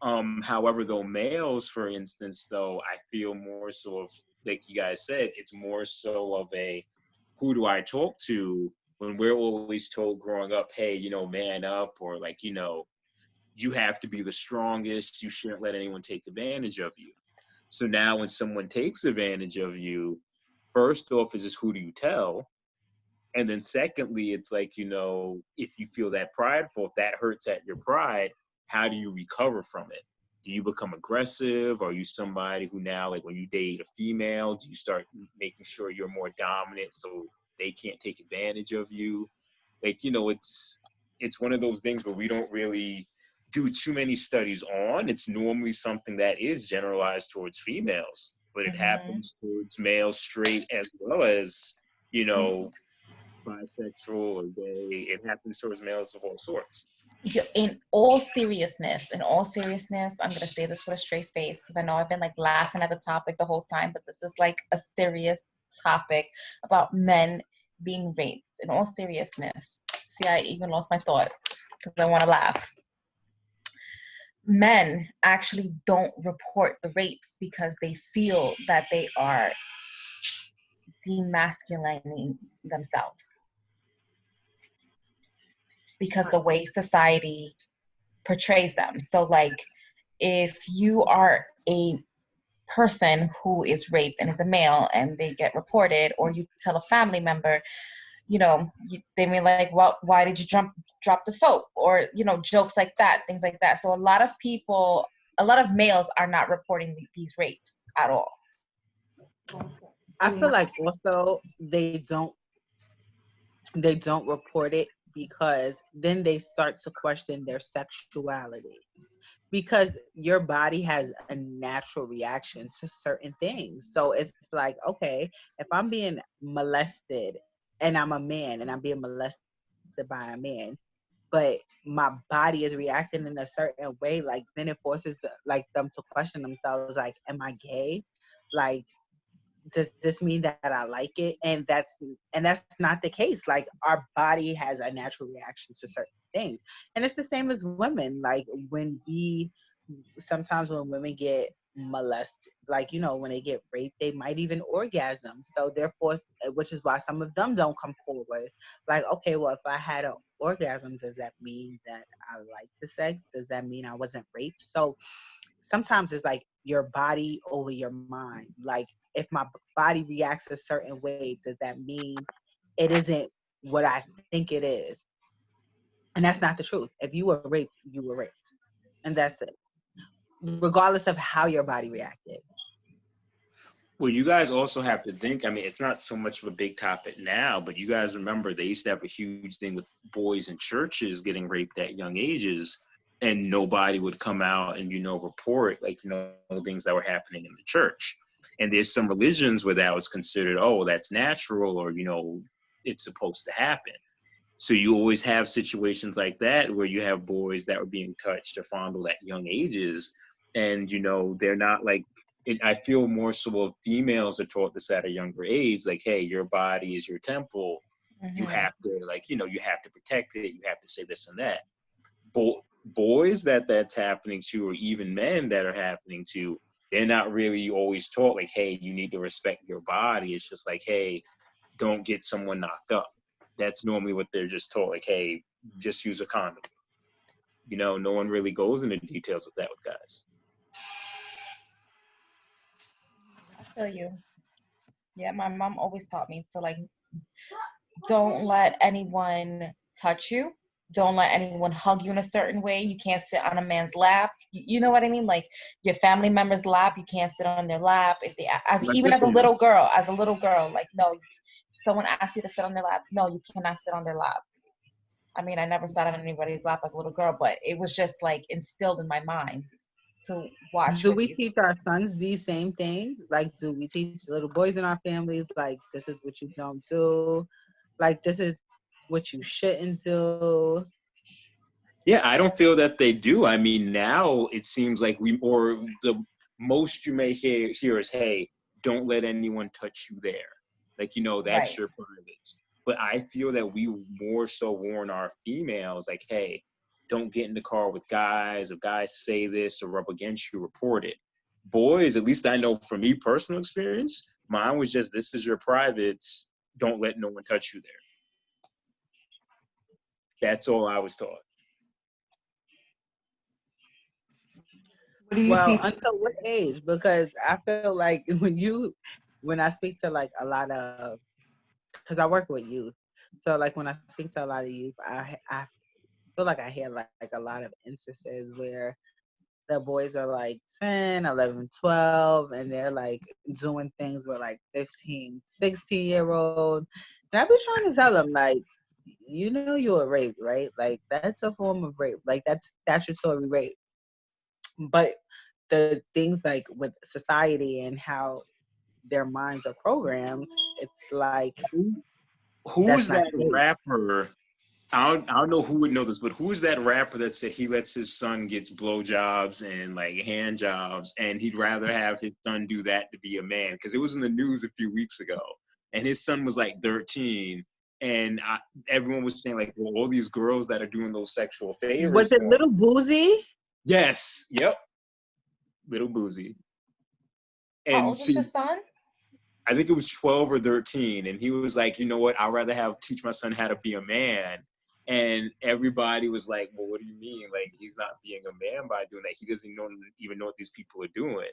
However, though, males, for instance, though, I feel more so of like you guys said, it's more so of a, who do I talk to, when we're always told growing up, hey, man up, or like, you have to be the strongest, you shouldn't let anyone take advantage of you. So now when someone takes advantage of you, first off is just, who do you tell? And then secondly, it's like, if you feel that prideful, if that hurts at your pride, how do you recover from it? Do you become aggressive? Are you somebody who now, like when you date a female, do you start making sure you're more dominant so they can't take advantage of you? Like, it's one of those things where we don't really do too many studies on. It's normally something that is generalized towards females, but it Mhm. happens towards males straight as well as, you know, bisexual or gay. It happens towards males of all sorts. In all seriousness, I'm gonna say this with a straight face because I know I've been like laughing at the topic the whole time, but this is like a serious topic about men being raped. In all seriousness, see, I even lost my thought because I want to laugh. Men actually don't report the rapes because they feel that they are demasculating themselves because the way society portrays them. So like if you are a person who is raped and is a male and they get reported, or you tell a family member, they may like, well, why did you drop the soap, or jokes like that, things like that. So a lot of males are not reporting these rapes at all. I feel like also they don't report it because then they start to question their sexuality, because your body has a natural reaction to certain things. So it's like, okay, if I'm being molested and I'm a man and I'm being molested by a man, but my body is reacting in a certain way, like then it forces like them to question themselves, like, am I gay? Like, does this mean that I like it? And that's not the case. Like, our body has a natural reaction to certain things. And it's the same as women. Like, sometimes when women get molested, like, when they get raped, they might even orgasm. So therefore, which is why some of them don't come forward. Like, okay, well, if I had an orgasm, does that mean that I like the sex? Does that mean I wasn't raped? So sometimes it's like your body over your mind. Like, if my body reacts a certain way, does that mean it isn't what I think it is? And that's not the truth. If you were raped, you were raped. And that's it. Regardless of how your body reacted. Well, you guys also have to think, I mean, it's not so much of a big topic now, but you guys remember they used to have a huge thing with boys in churches getting raped at young ages, and nobody would come out and, report, like, things that were happening in the church. And there's some religions where that was considered, oh, that's natural, or, it's supposed to happen. So you always have situations like that where you have boys that were being touched or fondled at young ages, and they're not like. I feel more so of females are taught this at a younger age, like, hey, your body is your temple. You Mm-hmm. have to, like, you have to protect it. You have to say this and that. Boys that's happening to, or even men that are happening to, they're not really always taught, like, hey, you need to respect your body. It's just like, hey, don't get someone knocked up. That's normally what they're just told, like, hey, just use a condom. No one really goes into details with that with guys. I feel you. Yeah, my mom always taught me to like, don't let anyone touch you. Don't let anyone hug you in a certain way. You can't sit on a man's lap. You know what I mean? Like your family member's lap, you can't sit on their lap. If they, Like even this as a one, little girl, like, no, someone asks you to sit on their lap. No, you cannot sit on their lap. I mean, I never sat on anybody's lap as a little girl, but it was just like instilled in my mind to watch Do with we these. teach our sons these same things? Like, do we teach little boys in our families, like, this is what you don't do? Like, this is what you shouldn't do? yeah, I don't feel that they do. I mean, now it seems like the most you may hear is, hey, don't let anyone touch you there. Like, that's Right. your private. But I feel that we more so warn our females, like, hey, don't get in the car with guys. If guys say this or rub against you, report it. Boys, at least I know from me personal experience, mine was just, this is your privates. Don't let no one touch you there. That's all I was taught. What do you Well, think? until what age? Because I feel like when I speak to like a lot of, because I work with youth, so like when I speak to a lot of youth, I feel like I hear like a lot of instances where the boys are like 10, 11, 12, and they're like doing things with like 15, 16-year-olds. And I be trying to tell them, like, you know, you were raped, right? Like, that's a form of rape. Like, that's statutory rape. But the things like with society and how their minds are programmed, it's like, Who that's is not that the case. rapper? I don't know who would know this, but who is that rapper that said he lets his son get blowjobs and like hand jobs, and he'd rather have his son do that to be a man? Because it was in the news a few weeks ago, and his son was like 13, and everyone was saying like, well, all these girls that are doing those sexual Was favors it for him. Little Boozy? Yes, yep, Little Boozy. How And old is she, his son? I think it was 12 or 13, and he was like, you know what, I'd rather teach my son how to be a man. And everybody was like, well, what do you mean? Like, he's not being a man by doing that. He doesn't even know what these people are doing.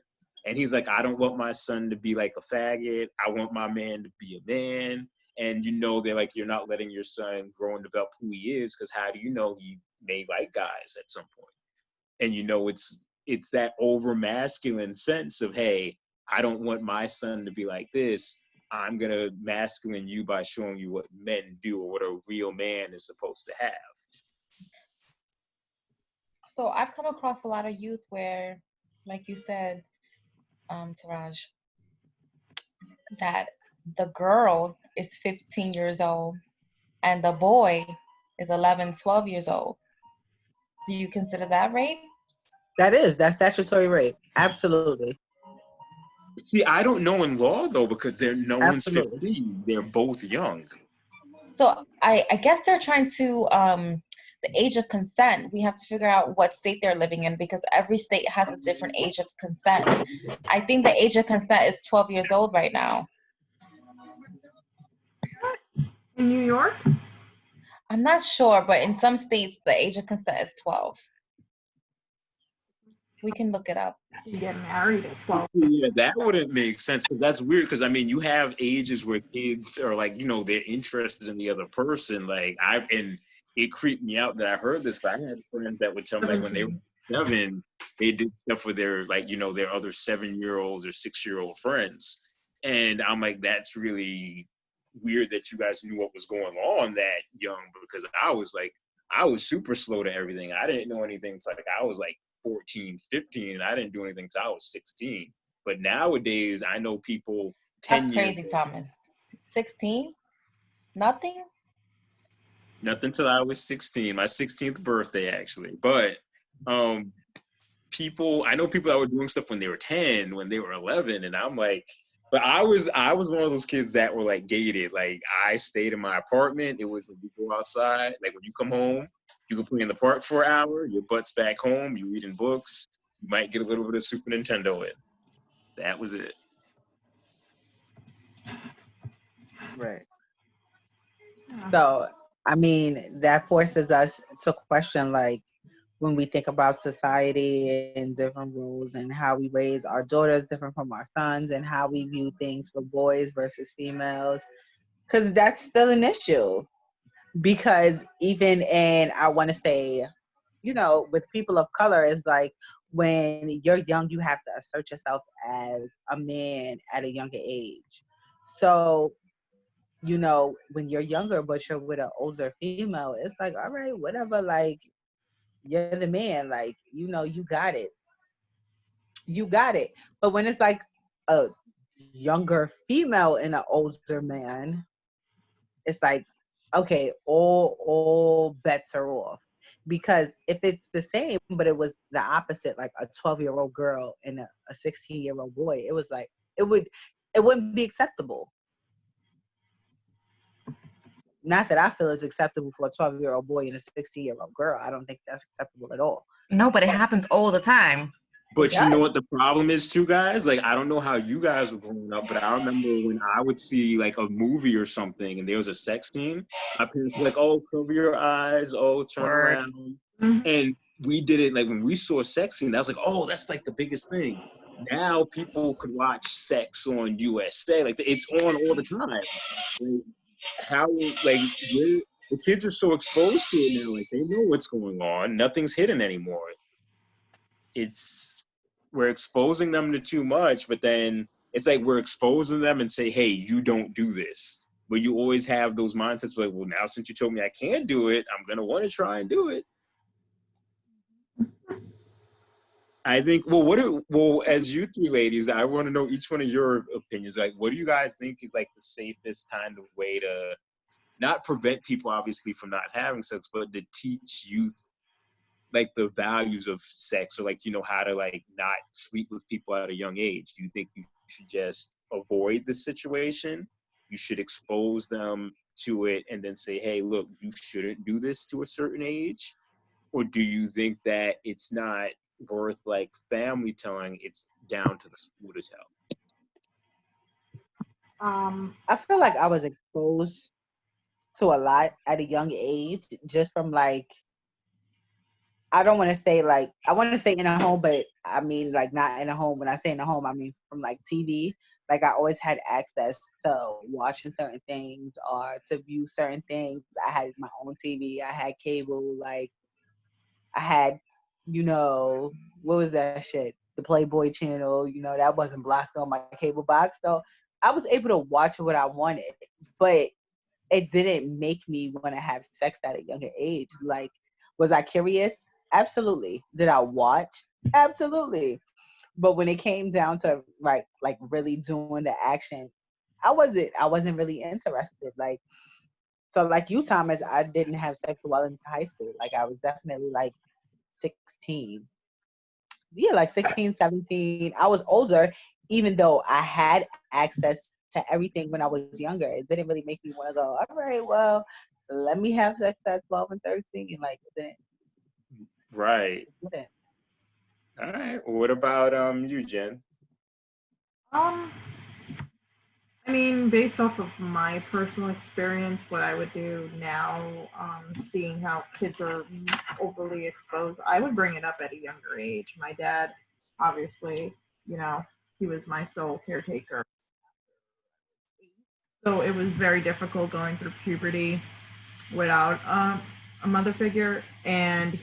And he's like, I don't want my son to be like a faggot. I want my man to be a man. And they're like, you're not letting your son grow and develop who he is, because how do you know he may like guys at some point? And it's that over masculine sense of, hey, I don't want my son to be like this. I'm gonna masculine you by showing you what men do or what a real man is supposed to have. So I've come across a lot of youth where, like you said, Taraj, that the girl is 15 years old and the boy is 11, 12 years old. Do you consider that rape? That's statutory rape. Absolutely. See, I don't know in law though, because no one's Absolutely. 15. They're both young. So I guess they're trying to the age of consent. We have to figure out what state they're living in because every state has a different age of consent. I think the age of consent is 12 years old right now. In New York? I'm not sure, but in some states the age of consent is 12. We can look it up. You get married at 12. Yeah, that wouldn't make sense, because that's weird. Because I mean, you have ages where kids are like, they're interested in the other person. Like and it creeped me out that I heard this, but I had friends that would tell me like when they were 7, they did stuff with their their other 7-year-olds or 6-year-old friends, and I'm like, that's really weird that you guys knew what was going on that young, because I was super slow to everything. I didn't know anything until like I was like 14, 15, and I didn't do anything until I was 16. But nowadays, I know people That's 10 years crazy, old. Thomas. 16? Nothing? Nothing till I was 16, my 16th birthday, actually. But I know people that were doing stuff when they were 10, when they were 11, and I'm like, but I was one of those kids that were like gated. Like I stayed in my apartment. It was when you go outside, like when you come home, you can play in the park for an hour. Your butt's back home. You reading books. You might get a little bit of Super Nintendo in. That was it. Right. Yeah. So, I mean, that forces us to question, like, when we think about society and different rules and how we raise our daughters different from our sons and how we view things for boys versus females, because that's still an issue. Because even in, I want to say, with people of color, it's like when you're young, you have to assert yourself as a man at a younger age. So, when you're younger, but you're with an older female, it's like, all right, whatever, like, you're the man, like, you got it. You got it. But when it's like a younger female and an older man, it's like, okay, all bets are off. Because if it's the same, but it was the opposite, like a 12-year-old girl and a 16-year-old boy, it was like, it wouldn't be acceptable. Not that I feel is acceptable for a 12-year-old boy and a 16-year-old girl. I don't think that's acceptable at all. No, but it happens all the time. But you know what the problem is too, guys? Like, I don't know how you guys were growing up, but I remember when I would see like a movie or something and there was a sex scene, my parents were like, oh, cover your eyes, oh, turn Word. around. And we did it like when we saw a sex scene, that was like, oh, that's like the biggest thing. Now people could watch sex on USA. Like, it's on all the time. Like, how, like, the kids are so exposed to it now. Like, they know what's going on. Nothing's hidden anymore. We're exposing them to too much, but then it's like we're exposing them and say, hey, you don't do this. But you always have those mindsets like, well, now since you told me I can't do it, I'm going to want to try and do it. I think, well, as you three ladies, I want to know each one of your opinions. Like, what do you guys think is like the safest kind of way to not prevent people, obviously, from not having sex, but to teach youth like the values of sex, or like, you know, how to like not sleep with people at a young age? Do you think you should just avoid the situation? You should expose them to it and then say, hey, look, you shouldn't do this to a certain age? Or do you think that it's not worth like family telling, it's down to the school to tell? I feel like I was exposed to a lot at a young age, just from like, I don't want to say like, I want to say in a home, but I mean like not in a home. When I say in a home, I mean from like TV. Like I always had access to watching certain things or to view certain things. I had my own TV. I had cable. Like I had, you know, what was that shit? The Playboy channel. You know, that wasn't blocked on my cable box. So I was able to watch what I wanted, but it didn't make me want to have sex at a younger age. Like, was I curious? Absolutely. Did I watch? Absolutely. But when it came down to like really doing the action, I wasn't really interested. Like, so like you, Thomas, I didn't have sex while in high school. Like I was definitely like 16. Yeah, like 16, 17. I was older, even though I had access to everything when I was younger. It didn't really make me want to go, all right, well, let me have sex at 12 and 13. Like, it didn't. Right. It didn't. All right. What about you, Jen? Um, I mean, based off of my personal experience, what I would do now, seeing how kids are overly exposed, I would bring it up at a younger age. My dad, obviously, you know, he was my sole caretaker. So it was very difficult going through puberty without a mother figure. And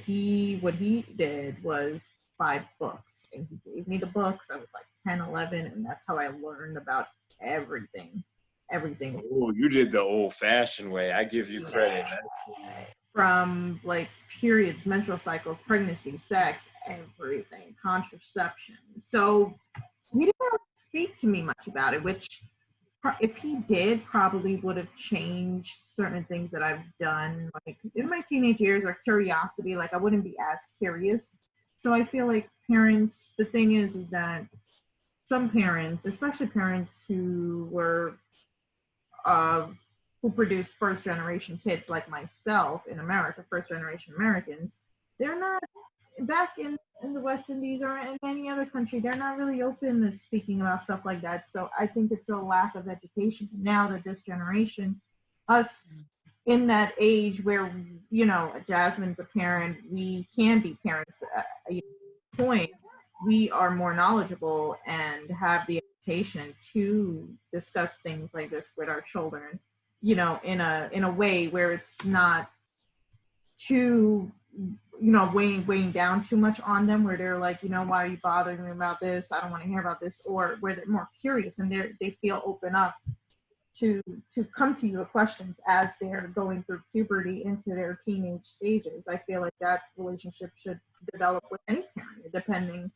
what he did was buy books. And he gave me the books. I was like 10, 11, and that's how I learned about everything. Everything. Oh, you did the old-fashioned way. I give you credit. From like periods, menstrual cycles, pregnancy, sex, everything, contraception. So he didn't really speak to me much about it, which if he did, probably would have changed certain things that I've done. Like in my teenage years, or curiosity, like I wouldn't be as curious. So I feel like parents, the thing is that some parents, especially parents who were who produced first generation kids like myself in America, first generation Americans, they're not back in the West Indies or in any other country, they're not really open to speaking about stuff like that. So I think it's a lack of education. Now that this generation, us in that age where, you know, Jasmine's a parent, we can be parents at a point, we are more knowledgeable and have the education to discuss things like this with our children, you know, in a way where it's not too, you know, weighing down too much on them, where they're like, you know, why are you bothering me about this? I don't want to hear about this. Or where they're more curious and they feel open up to come to you with questions as they're going through puberty into their teenage stages. I feel like that relationship should develop with any parent, depending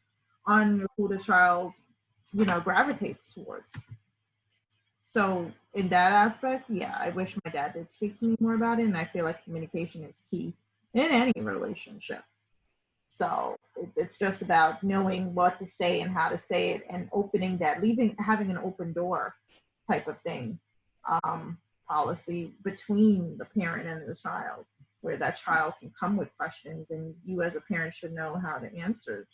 on who the child, you know, gravitates towards. So in that aspect, yeah, I wish my dad did speak to me more about it, and I feel like communication is key in any relationship. So it's just about knowing what to say and how to say it, and opening that, having an open door type of thing, policy between the parent and the child, where that child can come with questions, and you as a parent should know how to answer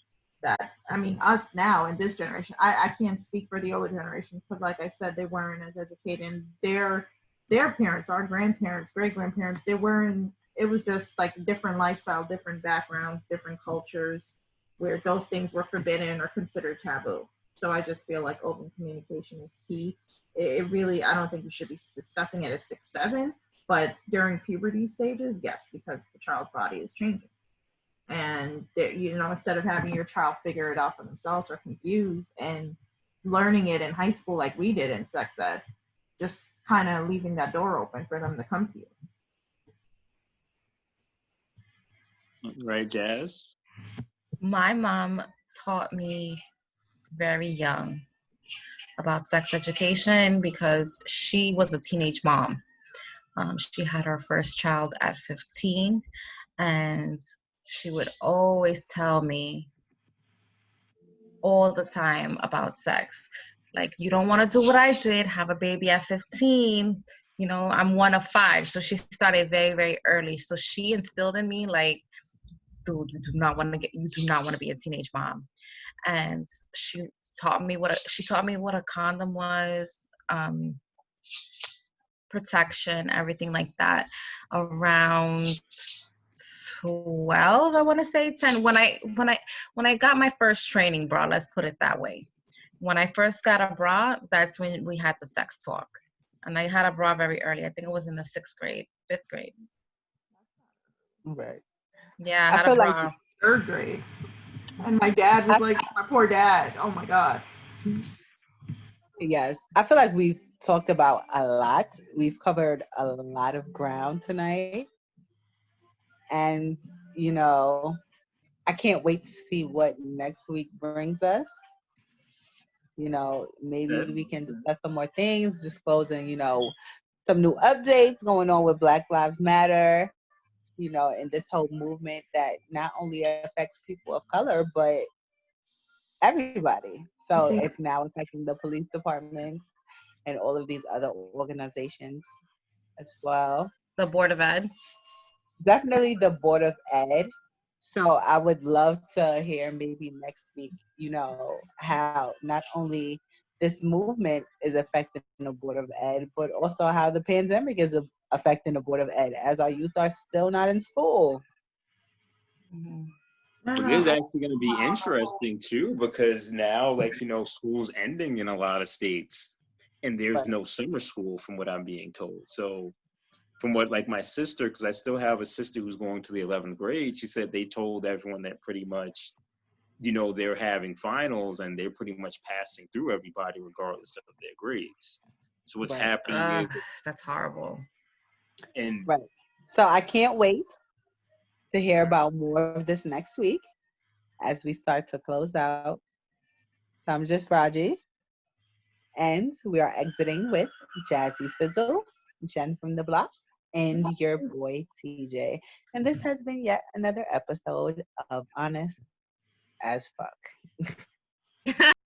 that, I mean, us now in this generation, I can't speak for the older generation because, like I said, they weren't as educated. And their parents, our grandparents, great grandparents, they weren't. It was just like different lifestyle, different backgrounds, different cultures, where those things were forbidden or considered taboo. So I just feel like open communication is key. It really, I don't think we should be discussing it at 6, 7, but during puberty stages, yes, because the child's body is changing. And instead of having your child figure it out for themselves or confused and learning it in high school like we did in sex ed, just kind of leaving that door open for them to come to you. Right, Jazz? My mom taught me very young about sex education because she was a teenage mom. She had her first child at 15, and she would always tell me all the time about sex. Like, you don't want to do what I did, have a baby at 15. I'm one of 5. So she started very, very early. So she instilled in me, like, dude, you do not want to be a teenage mom. And she taught me what a condom was, protection, everything like that, around 12, I want to say 10. When I got my first training bra, let's put it that way. When I first got a bra, that's when we had the sex talk. And I had a bra very early. I think it was in the 6th grade, 5th grade. Right. Yeah, I I had feel a like bra. 3rd grade. And my dad was like, my poor dad. Oh my God. yes, I feel like we've talked about a lot. We've covered a lot of ground tonight, and you know, I can't wait to see what next week brings us. Maybe we can discuss some more things, disclosing, some new updates going on with Black Lives Matter, and this whole movement that not only affects people of color, but everybody. So it's now affecting the police department and all of these other organizations as well. The Board of Ed. Definitely the Board of Ed. So I would love to hear maybe next week, how not only this movement is affecting the Board of Ed, but also how the pandemic is affecting the Board of Ed as our youth are still not in school. Mm-hmm. It is actually going to be interesting too, because now, like, school's ending in a lot of states, and there's no summer school, from what I'm being told. So, from what, like, my sister, because I still have a sister who's going to the 11th grade, she said they told everyone that pretty much, they're having finals and they're pretty much passing through everybody regardless of their grades. So what's happening is, That's horrible. and right. So I can't wait to hear about more of this next week as we start to close out. So I'm just Raji, and we are exiting with Jazzy Sizzle, Jen from the Block, and your boy TJ. And this has been yet another episode of Honest as Fuck.